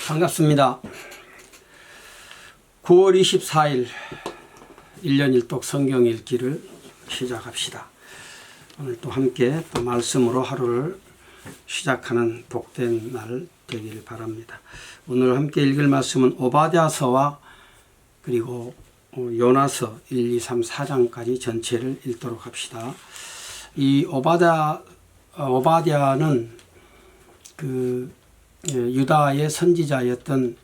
반갑습니다. 9월 24일 1년 1독 성경 읽기를 시작합시다. 오늘 또 함께 또 말씀으로 하루를 시작하는 복된 날 되기를 바랍니다. 오늘 함께 읽을 말씀은 오바댜서와 그리고 요나서 1, 2, 3, 4장까지 전체를 읽도록 합시다. 이 오바댜는 그 유다의 선지자였던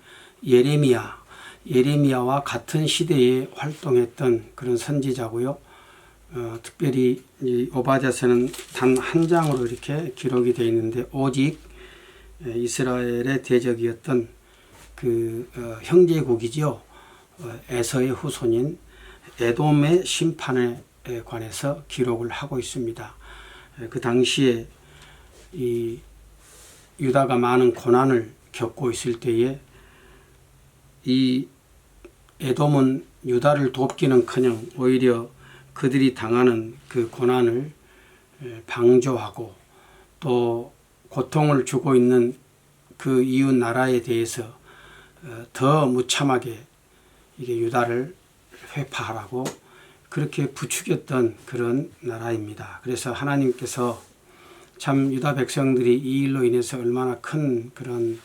예레미야와 같은 시대에 활동했던 그런 선지자고요. 특별히 이 오바댜서는 단 한 장으로 이렇게 기록이 되어 있는데 오직 이스라엘의 대적이었던 그 형제국이죠. 에서의 후손인 에돔의 심판에 관해서 기록을 하고 있습니다. 그 당시에 이 유다가 많은 고난을 겪고 있을 때에 이 에돔은 유다를 돕기는커녕 오히려 그들이 당하는 그 고난을 방조하고 또 고통을 주고 있는 그 이웃 나라에 대해서 더 무참하게 이게 유다를 회파하라고 그렇게 부추겼던 그런 나라입니다. 그래서 하나님께서 참 유다 백성들이 이 일로 인해서 얼마나 큰 그런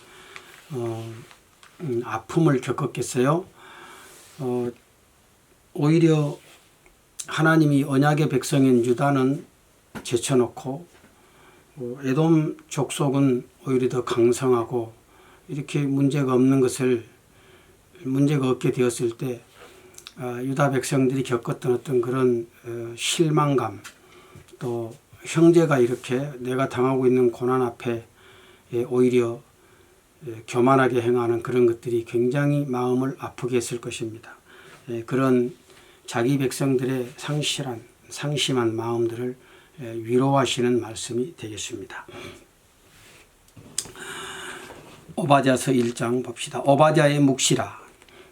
아픔을 겪었겠어요. 오히려 하나님이 언약의 백성인 유다는 제쳐놓고 에돔 족속은 오히려 더 강성하고 이렇게 문제가 없게 되었을 때 유다 백성들이 겪었던 어떤 그런 실망감, 또 형제가 이렇게 내가 당하고 있는 고난 앞에 오히려 교만하게 행하는 그런 것들이 굉장히 마음을 아프게 했을 것입니다. 그런 자기 백성들의 상심한 마음들을 위로하시는 말씀이 되겠습니다. 오바댜서 1장 봅시다. 오바댜의 묵시라.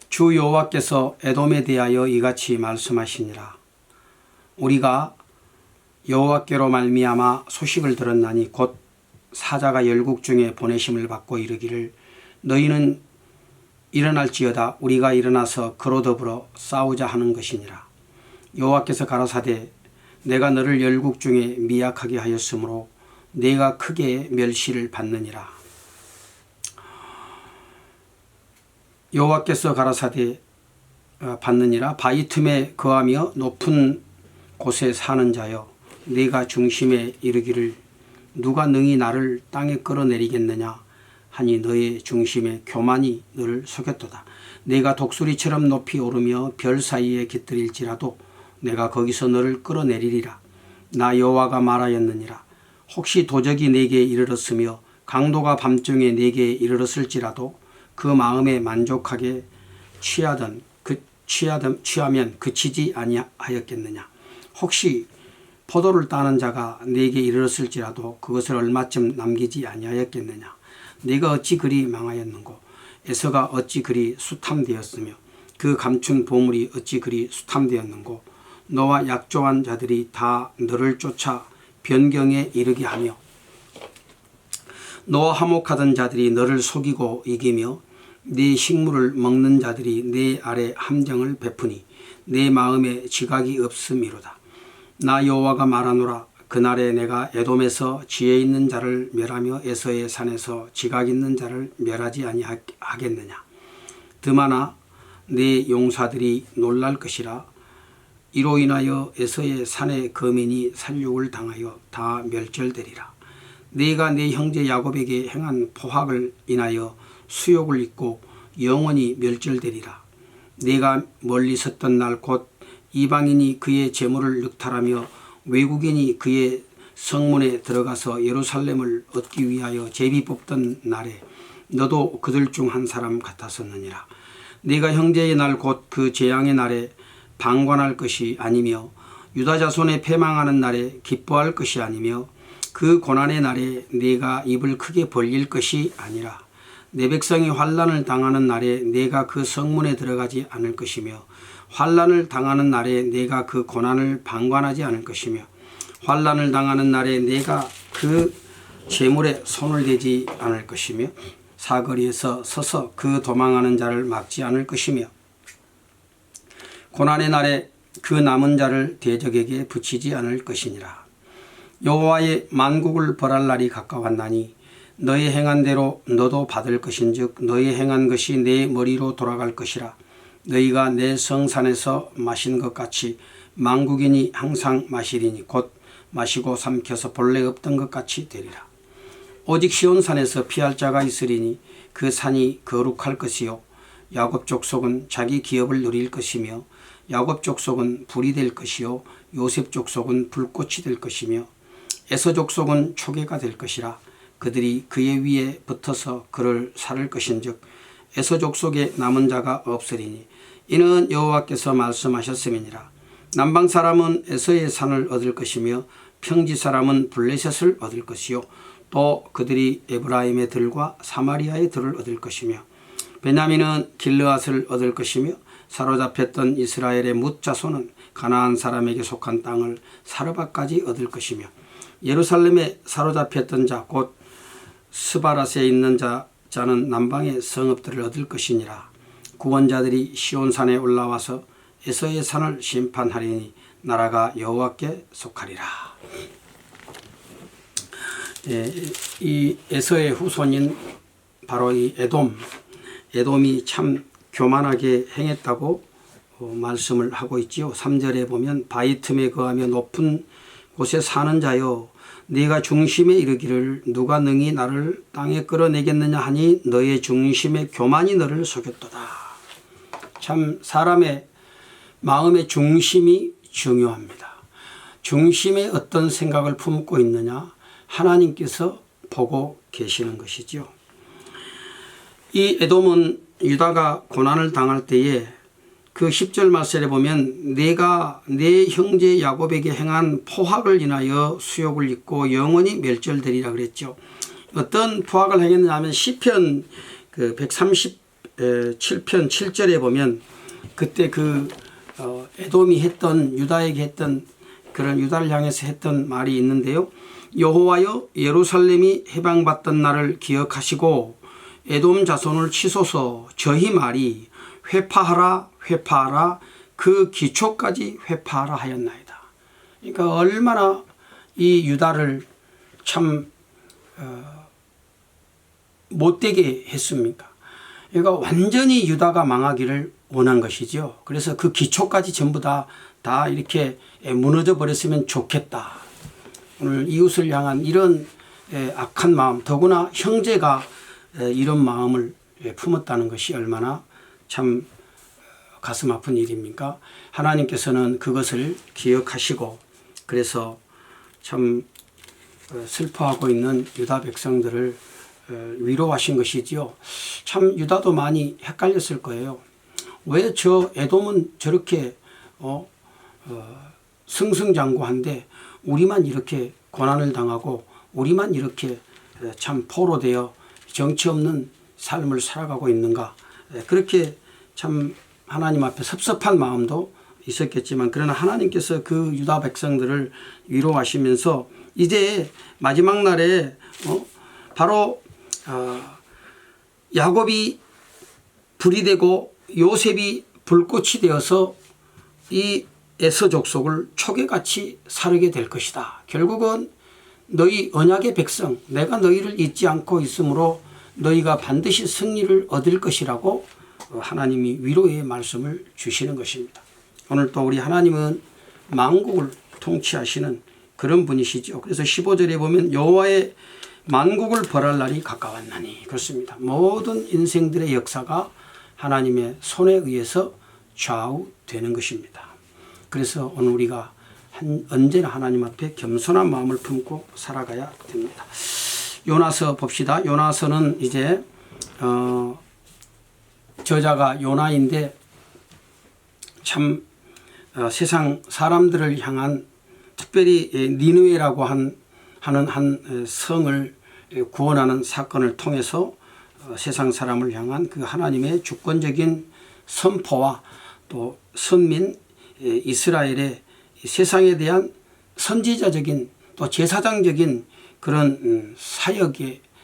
주 여호와께서 에돔에 대하여 이같이 말씀하시니라. 우리가 여호와께로 말미암아 소식을 들었나니 곧 사자가 열국 중에 보내심을 받고 이르기를 너희는 일어날지어다 우리가 일어나서 그로 더불어 싸우자 하는 것이니라. 여호와께서 가라사대 내가 너를 열국 중에 미약하게 하였으므로 내가 크게 멸시를 받느니라. 여호와께서 가라사대 받느니라. 바위 틈에 거하며 높은 곳에 사는 자여 네가 중심에 이르기를 누가 능히 나를 땅에 끌어내리겠느냐 하니 너의 중심에 교만이 너를 속였도다. 내가 독수리처럼 높이 오르며 별 사이에 깃들일지라도 내가 거기서 너를 끌어내리리라. 나 여호와가 말하였느니라. 혹시 도적이 내게 이르렀으며 강도가 밤중에 내게 이르렀을지라도 그 마음에 만족하게 취하면 그치지 아니하였겠느냐. 혹시 포도를 따는 자가 내게 이르렀을지라도 그것을 얼마쯤 남기지 아니하였겠느냐. 내가 어찌 그리 망하였는고 에서가 어찌 그리 수탐되었으며 그 감춘 보물이 어찌 그리 수탐되었는고 너와 약조한 자들이 다 너를 쫓아 변경에 이르게 하며 너와 화목하던 자들이 너를 속이고 이기며 네 식물을 먹는 자들이 네 아래 함정을 베푸니 내 마음에 지각이 없음이로다. 나 여호와가 말하노라. 그날에 내가 에돔에서 지혜 있는 자를 멸하며 에서의 산에서 지각 있는 자를 멸하지 아니하겠느냐. 드마나 내 용사들이 놀랄 것이라. 이로 인하여 에서의 산의 거민이 살육을 당하여 다 멸절되리라. 내가 내 형제 야곱에게 행한 포악을 인하여 수욕을 입고 영원히 멸절되리라. 내가 멀리 섰던 날 곧 이방인이 그의 재물을 늑탈하며 외국인이 그의 성문에 들어가서 예루살렘을 얻기 위하여 제비 뽑던 날에 너도 그들 중 한 사람 같았었느니라. 내가 형제의 날 곧 그 재앙의 날에 방관할 것이 아니며 유다 자손의 패망하는 날에 기뻐할 것이 아니며 그 고난의 날에 내가 입을 크게 벌릴 것이 아니라 내 백성이 환난을 당하는 날에 내가 그 성문에 들어가지 않을 것이며 환난을 당하는 날에 내가 그 고난을 방관하지 않을 것이며 환난을 당하는 날에 내가 그 재물에 손을 대지 않을 것이며 사거리에서 서서 그 도망하는 자를 막지 않을 것이며 고난의 날에 그 남은 자를 대적에게 붙이지 않을 것이니라. 여호와의 만국을 벌할 날이 가까웠나니 너의 행한 대로 너도 받을 것인즉 너의 행한 것이 내 머리로 돌아갈 것이라. 너희가 내 성산에서 마신 것 같이 만국인이 항상 마시리니 곧 마시고 삼켜서 본래 없던 것 같이 되리라. 오직 시온산에서 피할 자가 있으리니 그 산이 거룩할 것이요 야곱 족속은 자기 기업을 누릴 것이며 야곱 족속은 불이 될 것이요 요셉 족속은 불꽃이 될 것이며 에서 족속은 초계가 될 것이라. 그들이 그의 위에 붙어서 그를 살을 것인즉 에서 족속에 남은 자가 없으리니 이는 여호와께서 말씀하셨음이니라. 남방 사람은 에서의 산을 얻을 것이며 평지 사람은 블레셋을 얻을 것이요 또 그들이 에브라임의 들과 사마리아의 들을 얻을 것이며 베냐민은 길르앗을 얻을 것이며 사로잡혔던 이스라엘의 뭇 자손은 가나안 사람에게 속한 땅을 사르밧까지 얻을 것이며 예루살렘에 사로잡혔던 자 곧 스바랏에 있는 자는 남방의 성읍들을 얻을 것이니라. 구원자들이 시온산에 올라와서 에서의 산을 심판하리니 나라가 여호와께 속하리라. 이 에서의 후손인 바로 이 에돔이 참 교만하게 행했다고 말씀을 하고 있지요. 3절에 보면 바위 틈에 거하며 높은 곳에 사는 자여 네가 중심에 이르기를 누가 능히 나를 땅에 끌어내겠느냐 하니 너의 중심의 교만이 너를 속였도다. 참 사람의 마음의 중심이 중요합니다. 중심에 어떤 생각을 품고 있느냐 하나님께서 보고 계시는 것이죠. 이 에돔은 유다가 고난을 당할 때에 그 10절 말씀에 보면 내가 내 형제 야곱에게 행한 포악을 인하여 수욕을 입고 영원히 멸절되리라 그랬죠. 어떤 포악을 행했느냐 하면 시편 그 137편 7절에 보면 그때 그 에돔이 했던 유다에게 했던 그런 유다를 향해서 했던 말이 있는데요. 여호와여 예루살렘이 해방받던 날을 기억하시고 에돔 자손을 치소서. 저희 말이 회파하라 회파하라 그 기초까지 회파하라 하였나이다. 그러니까 얼마나 이 유다를 참 못되게 했습니까? 그러니까 완전히 유다가 망하기를 원한 것이죠. 그래서 그 기초까지 전부 다 이렇게 무너져 버렸으면 좋겠다. 오늘 이웃을 향한 이런 악한 마음, 더구나 형제가 이런 마음을 품었다는 것이 얼마나 참 가슴 아픈 일입니까? 하나님께서는 그것을 기억하시고 그래서 참 슬퍼하고 있는 유다 백성들을 위로하신 것이지요. 참 유다도 많이 헷갈렸을 거예요. 왜 저 에돔은 저렇게 승승장구한데 우리만 이렇게 고난을 당하고 우리만 이렇게 참 포로되어 정치 없는 삶을 살아가고 있는가. 그렇게 참 하나님 앞에 섭섭한 마음도 있었겠지만 그러나 하나님께서 그 유다 백성들을 위로하시면서 이제 마지막 날에 바로 야곱이 불이 되고 요셉이 불꽃이 되어서 이 에서 족속을 초계같이 사르게 될 것이다. 결국은 너희 언약의 백성 내가 너희를 잊지 않고 있으므로 너희가 반드시 승리를 얻을 것이라고 하나님이 위로의 말씀을 주시는 것입니다. 오늘 또 우리 하나님은 만국을 통치하시는 그런 분이시죠. 그래서 15절에 보면 여호와의 만국을 벌할 날이 가까웠나니 그렇습니다. 모든 인생들의 역사가 하나님의 손에 의해서 좌우되는 것입니다. 그래서 오늘 우리가 언제나 하나님 앞에 겸손한 마음을 품고 살아가야 됩니다. 요나서 봅시다. 요나서는 이제 저자가 요나인데 참 세상 사람들을 향한 특별히 니느웨라고 하는 한 성을 구원하는 사건을 통해서 세상 사람을 향한 그 하나님의 주권적인 선포와 또 선민 이스라엘의 세상에 대한 선지자적인 또 제사장적인 그런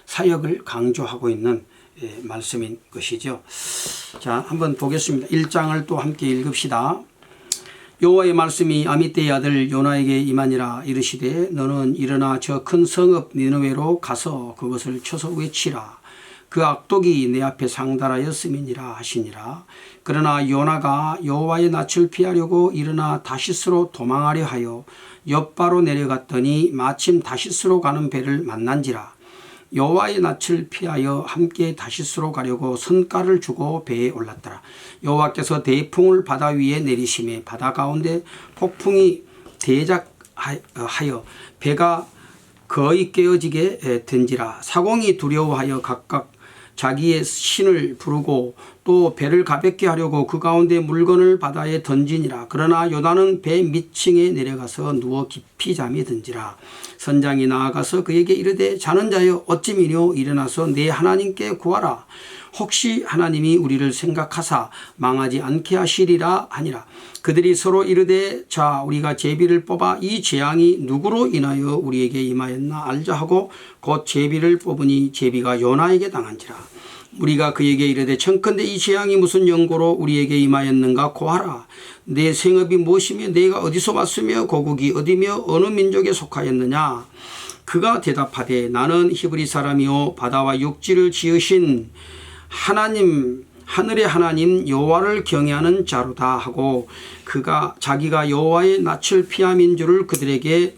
사역을 강조하고 있는 말씀인 것이죠. 자, 한번 보겠습니다. 1장을 또 함께 읽읍시다. 여호와의 말씀이 아미떼의 아들 요나에게 임하니라. 이르시되 너는 일어나 저 큰 성읍 니느웨로 가서 그것을 쳐서 외치라. 그 악독이 내 앞에 상달하였음이니라 하시니라. 그러나 요나가 여호와의 낯을 피하려고 일어나 다시스로 도망하려 하여 엿바로 내려갔더니 마침 다시스로 가는 배를 만난지라. 여호와의 낯을 피하여 함께 다시스로 가려고 선가를 주고 배에 올랐더라. 여호와께서 대풍을 바다 위에 내리심에 바다 가운데 폭풍이 대작하여 배가 거의 깨어지게 된지라. 사공이 두려워하여 각각 자기의 신을 부르고 또 배를 가볍게 하려고 그 가운데 물건을 바다에 던지니라. 그러나 요나는 배 밑층에 내려가서 누워 깊이 잠이 든지라. 선장이 나아가서 그에게 이르되 자는 자여 어찌미뇨 일어나서 내 하나님께 구하라. 혹시 하나님이 우리를 생각하사 망하지 않게 하시리라 하니라. 그들이 서로 이르되 자 우리가 제비를 뽑아 이 재앙이 누구로 인하여 우리에게 임하였나 알자 하고 곧 제비를 뽑으니 제비가 요나에게 당한지라. 우리가 그에게 이르되 청컨대 이 재앙이 무슨 연고로 우리에게 임하였는가 고하라. 내 생업이 무엇이며 내가 어디서 왔으며 고국이 어디며 어느 민족에 속하였느냐. 그가 대답하되 나는 히브리 사람이요 바다와 육지를 지으신 하나님 하늘의 하나님 여호와를 경외하는 자로다 하고 그가 자기가 여호와의 낯을 피함인 줄을 그들에게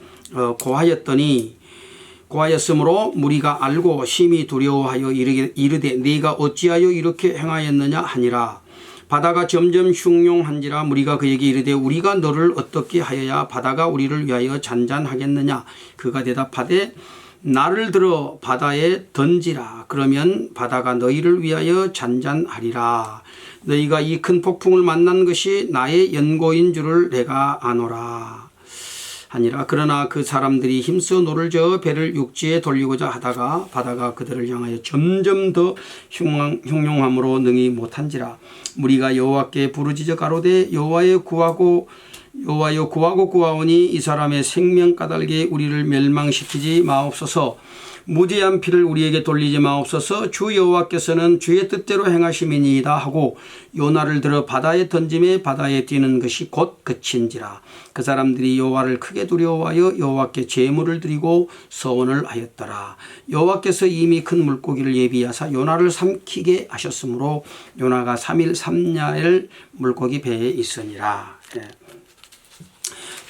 고하였으므로 무리가 알고 심히 두려워하여 이르되 네가 어찌하여 이렇게 행하였느냐 하니라. 바다가 점점 흉룡한지라. 무리가 그에게 이르되 우리가 너를 어떻게 하여야 바다가 우리를 위하여 잔잔하겠느냐. 그가 대답하되 나를 들어 바다에 던지라. 그러면 바다가 너희를 위하여 잔잔하리라. 너희가 이 큰 폭풍을 만난 것이 나의 연고인 줄을 내가 아노라 하니라. 그러나 그 사람들이 힘써 노를 저어 배를 육지에 돌리고자 하다가 바다가 그들을 향하여 점점 더 흉룡함으로 능히 못한지라. 무리가 여호와께 부르짖어 가로되 여호와여 구하오니 이 사람의 생명 까닭에 우리를 멸망시키지 마옵소서. 무죄한 피를 우리에게 돌리지 마옵소서. 주 여호와께서는 주의 뜻대로 행하심이니이다 하고 요나를 들어 바다에 던짐에 바다에 뛰는 것이 곧 그친지라. 그 사람들이 여호와를 크게 두려워하여 여호와께 제물을 드리고 서원을 하였더라. 여호와께서 이미 큰 물고기를 예비하사 요나를 삼키게 하셨으므로 요나가 3일 3야를 물고기 배에 있으니라.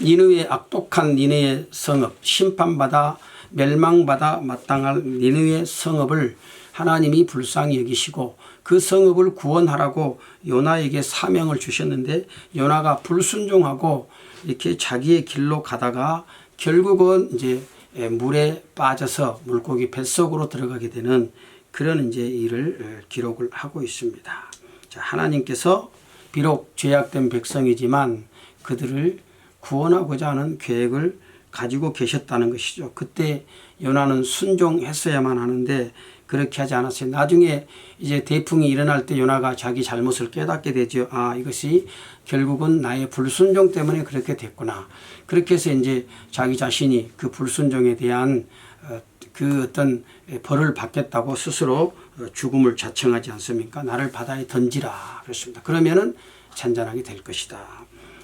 니느웨 악독한 니느웨 성읍 심판받아 멸망받아 마땅할 니느웨 성읍을 하나님이 불쌍히 여기시고 그 성읍을 구원하라고 요나에게 사명을 주셨는데 요나가 불순종하고 이렇게 자기의 길로 가다가 결국은 이제 물에 빠져서 물고기 뱃속으로 들어가게 되는 그런 이제 일을 기록을 하고 있습니다. 자, 하나님께서 비록 죄악된 백성이지만 그들을 구원하고자 하는 계획을 가지고 계셨다는 것이죠. 그때 요나는 순종했어야만 하는데 그렇게 하지 않았어요. 나중에 이제 대풍이 일어날 때 요나가 자기 잘못을 깨닫게 되죠. 아, 이것이 결국은 나의 불순종 때문에 그렇게 됐구나. 그렇게 해서 이제 자기 자신이 그 불순종에 대한 그 어떤 벌을 받겠다고 스스로 죽음을 자청하지 않습니까? 나를 바다에 던지라 그랬습니다. 그러면은 잔잔하게 될 것이다.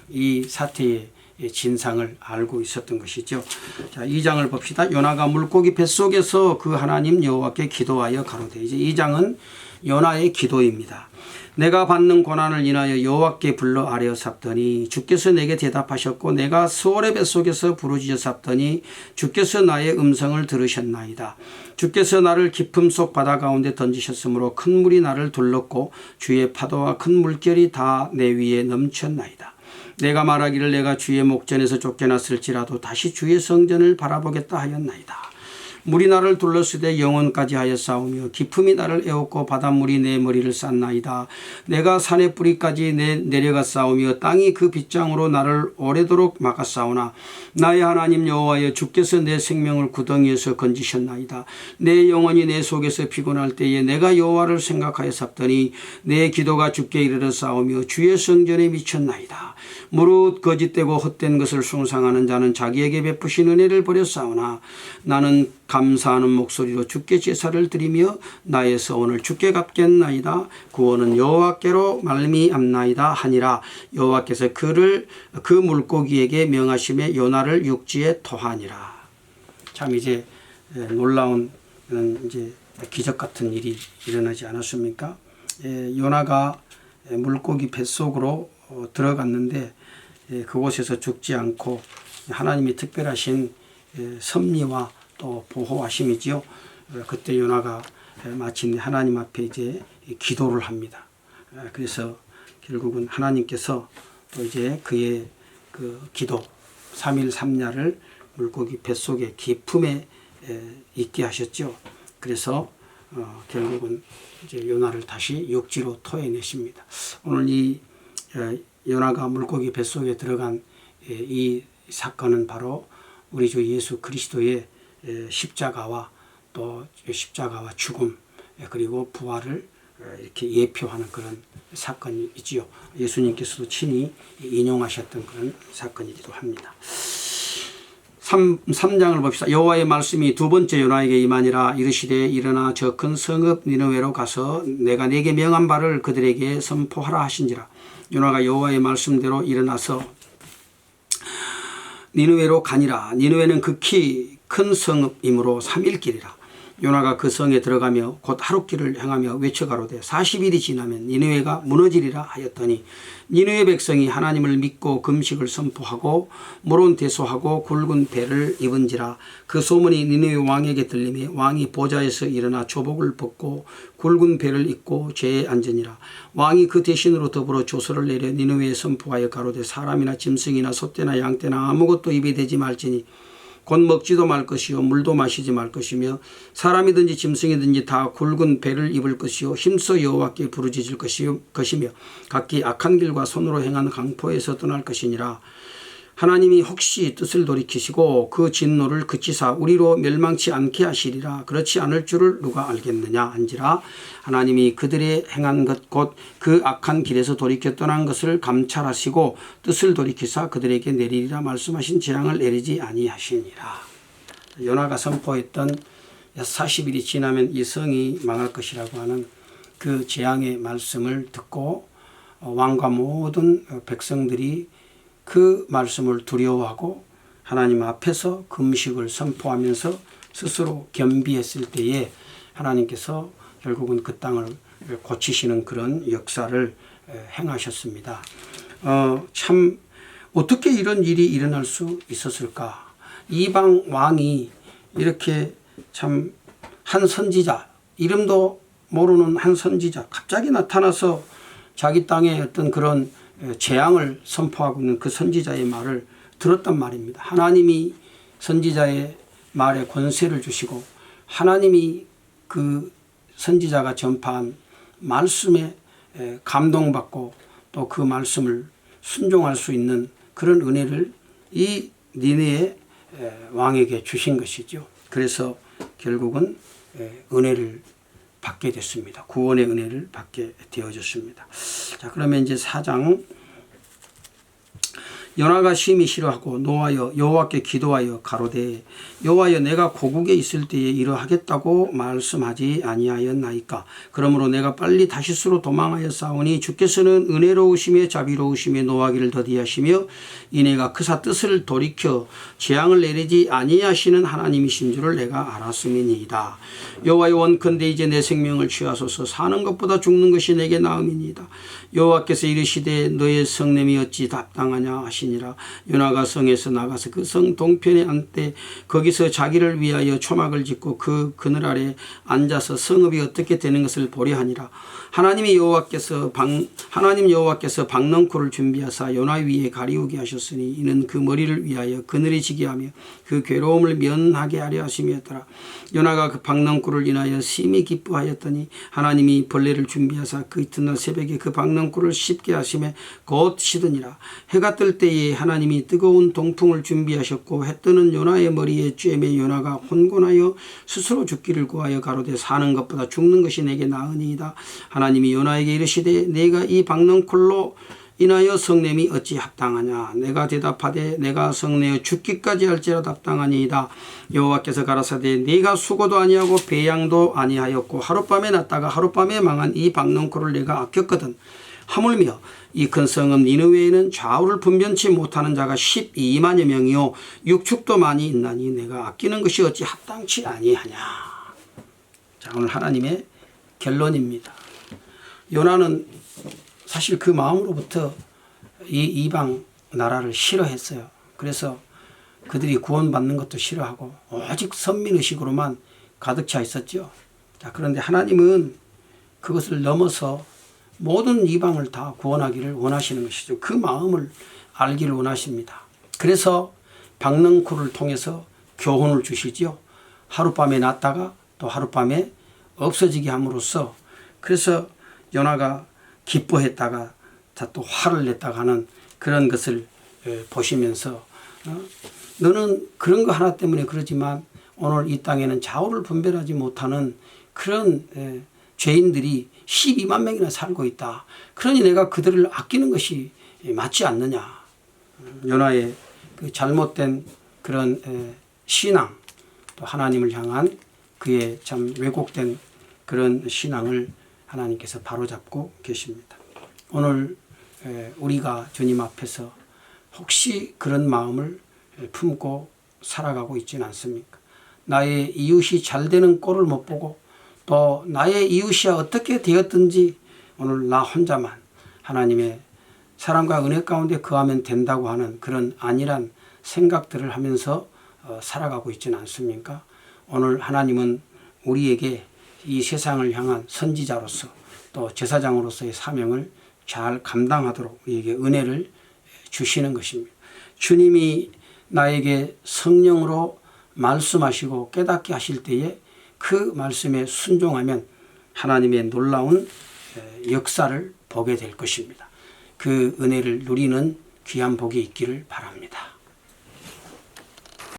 이 사태의 진상을 알고 있었던 것이죠. 자, 2장을 봅시다. 요나가 물고기 뱃속에서 그 하나님 여호와께 기도하여 가로되. 이제 2장은 요나의 기도입니다. 내가 받는 고난을 인하여 여호와께 불러 아뢰어 삽더니 주께서 내게 대답하셨고 내가 스올의 뱃속에서 부르짖어 삽더니 주께서 나의 음성을 들으셨나이다. 주께서 나를 깊음 속 바다 가운데 던지셨으므로 큰 물이 나를 둘렀고 주의 파도와 큰 물결이 다 내 위에 넘쳤나이다. 내가 말하기를 내가 주의 목전에서 쫓겨났을지라도 다시 주의 성전을 바라보겠다 하였나이다. 물이 나를 둘러쓰되 영혼까지 하였사오며 기품이 나를 에웠고 바닷물이 내 머리를 쌌나이다. 내가 산의 뿌리까지 내려갔사오며 땅이 그 빗장으로 나를 오래도록 막았사오나 나의 하나님 여호와여 주께서 내 생명을 구덩이에서 건지셨나이다. 내 영혼이 내 속에서 피곤할 때에 내가 여호와를 생각하여 삽더니 내 기도가 주께 이르렀사오며 주의 성전에 미쳤나이다. 무릇 거짓되고 헛된 것을 숭상하는 자는 자기에게 베푸신 은혜를 버렸사오나 나는 감사하는 목소리로 주께 제사를 드리며 나의 서원을 주께 갚겠나이다. 구원은 여호와께로 말미암나이다 하니라. 여호와께서 그 물고기에게 명하심에 요나를 육지에 토하니라. 참 이제 놀라운 이제 기적 같은 일이 일어나지 않았습니까? 요나가 물고기 뱃속으로 들어갔는데 그곳에서 죽지 않고 하나님이 특별하신 섭리와 또 보호하심이지요. 그때 요나가 마침내 하나님 앞에 이제 기도를 합니다. 그래서 결국은 하나님께서 또 이제 그의 그 기도 3일 3야를 물고기 뱃속에 깊음에 있게 하셨죠. 그래서 결국은 이제 요나를 다시 육지로 토해내십니다. 오늘 이 요나가 물고기 뱃속에 들어간 이 사건은 바로 우리 주 예수 그리스도의 십자가와 또 십자가와 죽음 그리고 부활을 이렇게 예표하는 그런 사건이지요. 예수님께서도 친히 인용하셨던 그런 사건이기도 합니다. 3장을 봅시다. 여호와의 말씀이 두 번째 요나에게 임하니라. 이르시되 일어나 저 큰 성읍 니느웨로 가서 내가 네게 명한 바를 그들에게 선포하라 하신지라. 요나가 여호와의 말씀대로 일어나서 니느웨로 가니라. 니느웨는 극히 큰 성읍이므로 3일길이라. 요나가 그 성에 들어가며 곧 하룻길을 향하며 외쳐가로되 40일이 지나면 니느웨가 무너지리라 하였더니 니느웨 백성이 하나님을 믿고 금식을 선포하고 물은 대소하고 굵은 배를 입은지라. 그 소문이 니느웨 왕에게 들리매 왕이 보좌에서 일어나 조복을 벗고 굵은 배를 입고 죄에 앉으니라. 왕이 그 대신으로 더불어 조서를 내려 니느웨에 선포하여 가로되 사람이나 짐승이나 소떼나 양떼나 아무것도 입에 대지 말지니 곧 먹지도 말 것이요 물도 마시지 말 것이며 사람이든지 짐승이든지 다 굵은 배를 입을 것이요 힘써 여호와께 부르짖을 것이며 각기 악한 길과 손으로 행한 강포에서 떠날 것이니라. 하나님이 혹시 뜻을 돌이키시고 그 진노를 그치사 우리로 멸망치 않게 하시리라. 그렇지 않을 줄을 누가 알겠느냐 한지라. 하나님이 그들의 행한 것 곧 그 악한 길에서 돌이켜 떠난 것을 감찰하시고 뜻을 돌이키사 그들에게 내리리라 말씀하신 재앙을 내리지 아니하시니라. 요나가 선포했던 40일이 지나면 이 성이 망할 것이라고 하는 그 재앙의 말씀을 듣고 왕과 모든 백성들이 그 말씀을 두려워하고 하나님 앞에서 금식을 선포하면서 스스로 겸비했을 때에 하나님께서 결국은 그 땅을 고치시는 그런 역사를 행하셨습니다. 참 어떻게 이런 일이 일어날 수 있었을까? 이방 왕이 이렇게 참 한 선지자, 이름도 모르는 한 선지자 갑자기 나타나서 자기 땅에 어떤 그런 재앙을 선포하고 있는 그 선지자의 말을 들었단 말입니다. 하나님이 선지자의 말에 권세를 주시고 하나님이 그 선지자가 전파한 말씀에 감동받고 또 그 말씀을 순종할 수 있는 그런 은혜를 이 니느웨 왕에게 주신 것이죠. 그래서 결국은 은혜를 받게 됐습니다. 구원의 은혜를 받게 되어졌습니다. 자, 그러면 이제 4장. 요나가 심히 싫어하고 노하여 여호와께 기도하여 가로되 여호와여 내가 고국에 있을 때에 이러하겠다고 말씀하지 아니하였나이까. 그러므로 내가 빨리 다시스로 도망하여 싸우니 주께서는 은혜로우시며 자비로우시며 노하기를 더디하시며 이내가 그사 뜻을 돌이켜 재앙을 내리지 아니하시는 하나님이신 줄을 내가 알았음이니이다. 여호와여 원컨대 이제 내 생명을 취하소서. 사는 것보다 죽는 것이 내게 나음이니이다. 여호와께서 이르시되 너의 성냄이 어찌 답당하냐 하시니라. 요나가 성에서 나가서 그 성 동편에 앉되 거기서 자기를 위하여 초막을 짓고 그 그늘 아래 앉아서 성읍이 어떻게 되는 것을 보려 하니라. 하나님 여호와께서 박넝쿨을 준비하사 요나 위에 가리우게 하셨으니 이는 그 머리를 위하여 그늘이 지게 하며 그 괴로움을 면하게 하려 하심이었더라. 요나가 그 박넝쿨을 인하여 심히 기뻐하였더니 하나님이 벌레를 준비하사 그 이튿날 새벽에 그 박넝쿨을 씹게 하심에 곧 시드니라. 해가 뜰 때에 하나님이 뜨거운 동풍을 준비하셨고 해 뜨는 요나의 머리에 쬐매 요나가 혼곤하여 스스로 죽기를 구하여 가로되 사는 것보다 죽는 것이 내게 나으니이다. 하나님이 요나에게 이르시되 내가 이 박넝쿨로 인하여 성냄이 어찌 합당하냐. 내가 대답하되 내가 성내어 죽기까지 할지라도 합당하니이다. 여호와께서 가라사대 네가 수고도 아니하고 배양도 아니하였고 하룻밤에 났다가 하룻밤에 망한 이 박넝쿨을 내가 아꼈거든. 하물며 이 큰 성읍 니느웨에는 좌우를 분변치 못하는 자가 12만여 명이요 육축도 많이 있나니 내가 아끼는 것이 어찌 합당치 아니하냐. 자, 오늘 하나님의 결론입니다. 요나는 사실 그 마음으로부터 이 이방 나라를 싫어했어요. 그래서 그들이 구원받는 것도 싫어하고 오직 선민의식으로만 가득 차 있었죠. 자, 그런데 하나님은 그것을 넘어서 모든 이방을 다 구원하기를 원하시는 것이죠. 그 마음을 알기를 원하십니다. 그래서 박넝쿨을 통해서 교훈을 주시죠. 하룻밤에 났다가 또 하룻밤에 없어지게 함으로써 그래서 요나가 기뻐했다가 또 화를 냈다가 하는 그런 것을 보시면서 너는 그런 거 하나 때문에 그러지만 오늘 이 땅에는 좌우를 분별하지 못하는 그런 죄인들이 12만 명이나 살고 있다. 그러니 내가 그들을 아끼는 것이 맞지 않느냐. 요나의 그 잘못된 그런 신앙, 또 하나님을 향한 그의 참 왜곡된 그런 신앙을 하나님께서 바로잡고 계십니다. 오늘 우리가 주님 앞에서 혹시 그런 마음을 품고 살아가고 있지는 않습니까? 나의 이웃이 잘 되는 꼴을 못 보고 또 나의 이웃이 어떻게 되었든지 오늘 나 혼자만 하나님의 사랑과 은혜 가운데 거하면 된다고 하는 그런 안일한 생각들을 하면서 살아가고 있지는 않습니까? 오늘 하나님은 우리에게 이 세상을 향한 선지자로서 또 제사장으로서의 사명을 잘 감당하도록 우리에게 은혜를 주시는 것입니다. 주님이 나에게 성령으로 말씀하시고 깨닫게 하실 때에 그 말씀에 순종하면 하나님의 놀라운 역사를 보게 될 것입니다. 그 은혜를 누리는 귀한 복이 있기를 바랍니다.